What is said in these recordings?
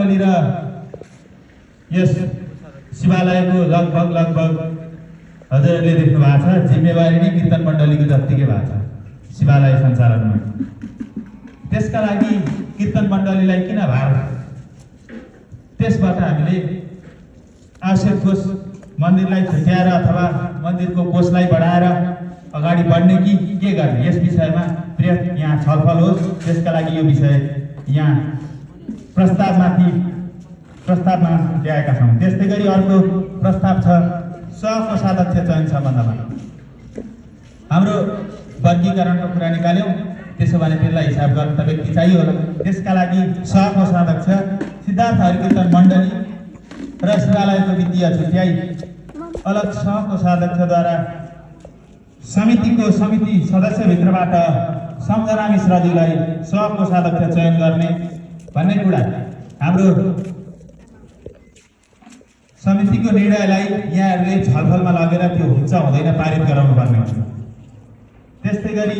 मण्डली र यस शिवालयको लगभग हजुरहरूले देख्नु भएको छ जिम्मेवारी नै कीर्तन मण्डलीको जत्तिकै भएको छ शिवालय सञ्चालनमा। त्यसका लागि कीर्तन मण्डलीलाई किन भार? त्यसबाट हामीले आवश्यक कोष मन्दिरलाई छुट्याएर अथवा मन्दिरको कोषलाई बढाएर अगाडि बढ्ने कि के गर्ने, यस विषयमा बृहत यहाँ छलफल होस्। त्यसका लागि यो विषय यहाँ प्रस्तावमा ल्याएका छौँ। त्यस्तै गरी अर्को प्रस्ताव छ सहकोषाध्यक्ष चयन सम्बन्धमा। हाम्रो वर्गीकरणको कुरा निकाल्यौँ, त्यसो भने त्यसलाई हिसाब गर्न त व्यक्ति चाहियो होला। त्यसका लागि सहकोषाध्यक्ष सिद्धार्थ हरिकीर्तन मण्डली र शिवालयको वित्तीय छुट्याई अलग सहकोषाध्यक्षद्वारा समिति सदस्यभित्रबाट सम्झना मिश्रजीलाई सहकोषाध्यक्ष चयन गर्ने भन्ने कुरा हाम्रो समितिको निर्णयलाई यहाँहरूले छलफलमा लगेर त्यो हुन्छ हुँदैन पारित गराउनु पर्ने हुन्छ। त्यस्तै गरी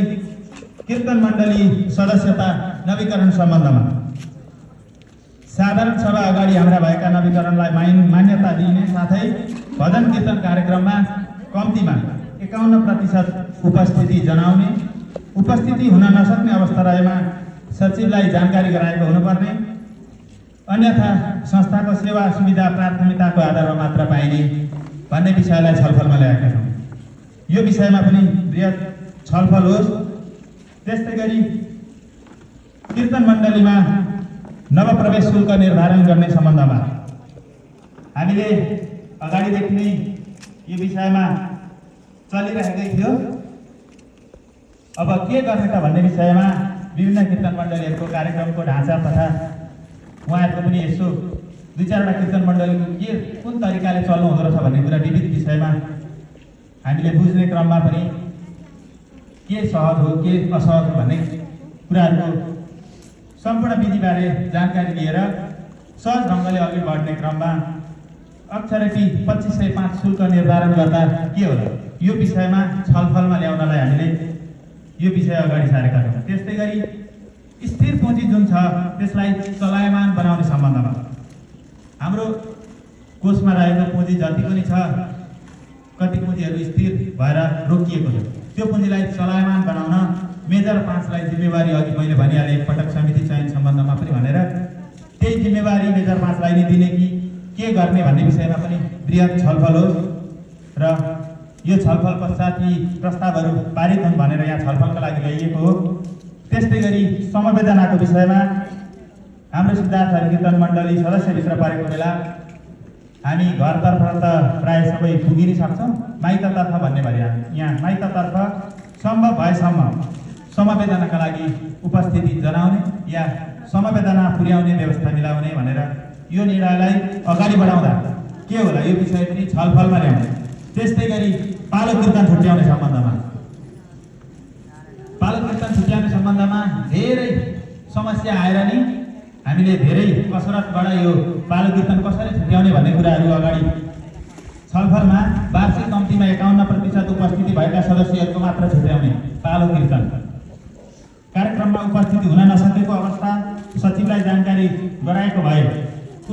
कीर्तन मण्डली सदस्यता नवीकरण सम्बन्धमा साधारण सभा अगाडि हाम्रा भएका नवीकरणलाई मान्यता दिने साथै भजन कीर्तन कार्यक्रममा कम्तीमा 51% उपस्थिति जनाउने, उपस्थिति हुन नसक्ने अवस्था रहेमा सचिवलाई जानकारी गराएको हुनुपर्ने, अन्यथा संस्थाको सेवा सुविधा प्राथमिकताको आधारमा मात्र पाइने भन्ने विषयलाई छलफलमा ल्याएका छौँ। यो विषयमा पनि बृहत छलफल होस्। त्यस्तै गरी कीर्तन मण्डलीमा नवप्रवेश शुल्क निर्धारण गर्ने सम्बन्धमा हामीले अगाडिदेखि नै यो विषयमा चलिरहेकै थियो। अब के गर्ने त भन्ने विषयमा विभिन्न कीर्तन मण्डलीहरूको कार्यक्रमको ढाँचा तथा उहाँहरूको पनि यसो 2-4वटा कीर्तन मण्डलीको कुन तरिकाले चल्नु हुँदो रहेछ भन्ने कुरा विविध विषयमा हामीले बुझ्ने क्रममा पनि के सहज हो के असहज हो भन्ने कुराहरूको सम्पूर्ण विधिबारे जानकारी लिएर सहज ढङ्गले अघि बढ्ने क्रममा अक्षरपी 2505 शुल्क निर्धारण गर्दा के होला, यो विषयमा छलफलमा ल्याउनलाई हामीले यो विषय अगाडि सारेका छौँ। त्यस्तै गरी स्थिर पुँजी जुन छ त्यसलाई चलायमान बनाउने सम्बन्धमा हाम्रो कोषमा रहेको पुँजी जति पनि छ, कति पुँजीहरू स्थिर भएर रोकिएको छ, त्यो पुँजीलाई चलायमान बनाउन मेजर 5लाई जिम्मेवारी अघि मैले भनिहालेँ एकपटक समिति चयन सम्बन्धमा पनि भनेर त्यही जिम्मेवारी मेजर 5लाई नै दिने कि के गर्ने भन्ने विषयमा पनि बृहत छलफल होस् र यो छलफल पश्चात यी प्रस्तावहरू पारित हुन् भनेर यहाँ छलफलका लागि ल्याइएको हो। त्यस्तै गरी समवेदनाको विषयमा हाम्रो सिद्धार्थ हरिकीर्तन मण्डली सदस्यभित्र परेको बेला हामी घरतर्फ त प्रायः सबै पुगिनै सक्छौँ, माइततर्फ भन्ने भए यहाँ माइततर्फ सम्भव भएसम्म समवेदनाका लागि उपस्थिति जनाउने या समवेदना पुर्याउने व्यवस्था मिलाउने भनेर यो निर्णयलाई अगाडि बढाउँदा के होला यो विषय पनि छलफलमा ल्याउने। त्यस्तै गरी पालो कीर्तन छुट्याउने सम्बन्धमा धेरै समस्या आएर नि हामीले धेरै कसरतबाट यो पालो कीर्तन कसरी छुट्याउने भन्ने कुराहरू अगाडि छलफलमा वार्षिक कम्तीमा 51% उपस्थिति भएका सदस्यहरूको मात्र छुट्याउने पालो कीर्तन कार्यक्रममा उपस्थिति हुन नसकेको अवस्था सचिवलाई जानकारी गराएको भए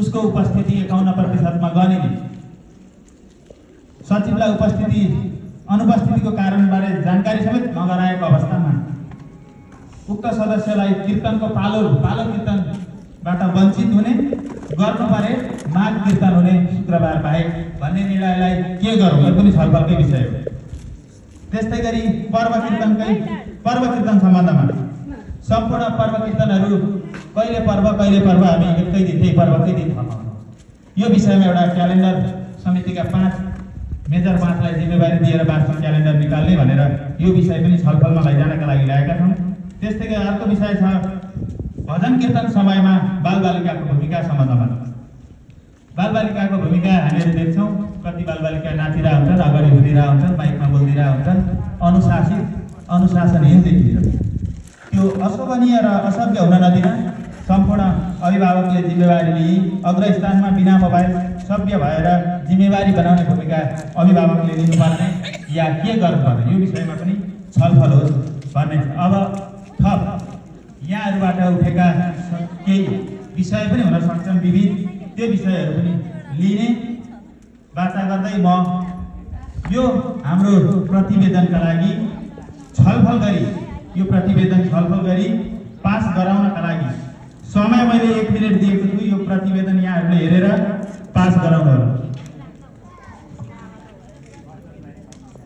उसको उपस्थिति 51%मा गनिने, सचिवलाई अनुपस्थितिको कारणबारे जानकारी समेत नगराएको अवस्थामा उक्त सदस्यलाई कीर्तनको पालो कीर्तनबाट वञ्चित हुने, गर्नु परे माघ कीर्तन हुने शुक्रबार बाहेक भन्ने निर्णयलाई के गरौँ, यो पनि छलफलकै विषय हो। त्यस्तै गरी पर्व कीर्तन सम्बन्धमा सम्पूर्ण पर्व कीर्तनहरू कहिले पर्व हामी एकै दिन त्यही पर्वकै दिन थपाउँछौँ। यो विषयमा एउटा क्यालेन्डर समितिका 5 मेजर 5लाई जिम्मेवारी दिएर वार्षिक क्यालेन्डर निकाल्ने भनेर यो विषय पनि छलफलमा लैजानका लागि ल्याएका छौँ। त्यस्तै गरी अर्को विषय छ भजन कीर्तन समयमा बालबालिकाको भूमिका सम्बन्धमा। बालबालिकाको भूमिका हामीहरू देख्छौँ, कति बालबालिका नाचिरहेका हुन्छन्, अगाडि उभिरहेका हुन्छन्, माइकमा बोलिदिरहेका हुन्छन्, अनुशासनहीन देखिन्छ। त्यो अशोभनीय र असभ्य हुन नदिन सम्पूर्ण अभिभावकले जिम्मेवारी लिई अग्रस्थानमा बिना मोबाइल सभ्य भएर जिम्मेवारी बनाउने भूमिका अभिभावकले लिनुपर्ने या के गर्नुपर्ने यो विषयमा पनि छलफल होस् भन्ने। अब थप यहाँहरूबाट उठेका केही विषय पनि हुन सक्छन्, विविध त्यो विषयहरू पनि लिने वार्ता गर्दै म यो हाम्रो प्रतिवेदनका लागि छलफल गरी यो प्रतिवेदन छलफल गरी पास गराउनका लागि समय मैले 1 मिनेट दिएको छु। यो प्रतिवेदन यहाँहरूले हेरेर पास गराउनु होला।